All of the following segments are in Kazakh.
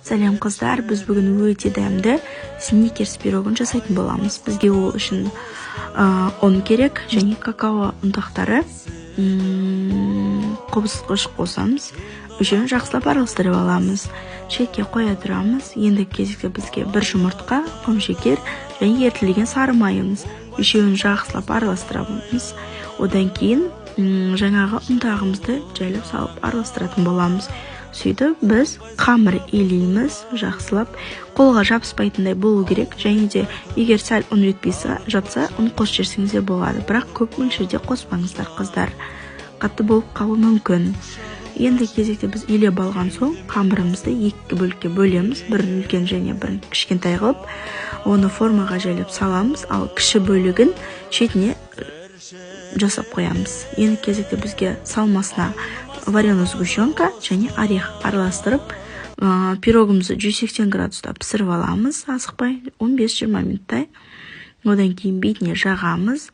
Сәлем қыздар, біз бүгін өте дәмді сникерс пирогын жасайтын боламыз. Бізге ол үшін ұн керек және какао ұнтақтары, қобызғыш қосамыз. Үшеуін жақсылап араластырып аламыз. Шекке қоя тұрамыз. Енді кезекте бізге бір жұмыртқа, құмшекер және ерітілген сары майымыз. Үшеуін жақсылап араластырамыз. Одан кейін жаңағы ұнтағымызды жайлап салып араластыратын боламыз. Сөйтіп біз қамыр илейміз, жақсылап қолға жабыспайтындай болу керек. Және де егер сәл ұн жетпей жатса, ұн қосып жіберсеңіз де болады. Бірақ көп мөлшерде қоспаңыздар, қыздар. Қатты болып қалуы мүмкін. Енді кезекте біз илеп алған соң қамырымызды екі бөлікке бөлеміз, бір үлкен және бір кішкентай қылып, оны формаға жайлап саламыз, ал кіші бөлігін шетіне жасап қоямыз. Енді кезекте бізге салмасына вареный сгущенка және орех араластырып, пирогымызды 180 градуста пісіріп аламыз, асықпай 15-20 минуттай. Одан кейін бетіне жағамыз.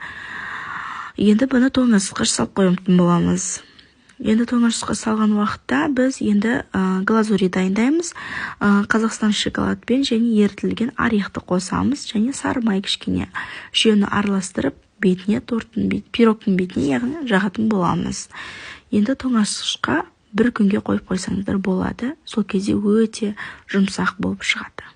Енді бұны тоңазытқыш салып қоятын боламыз. Енді тоңазытқышқа салған уақытта біз енді глазури дайындаймыз. Қазақстан шоколадпен және ерітілген орехты қосамыз және сары май кішкене. Үшеуін араластырып, бетіне пирогтың бетіне яғни жағатын боламыз. Енді тоңазытқышқа бір күнге қойып қойсаңыздар болады. Сол кезде өте жұмсақ болып шығады.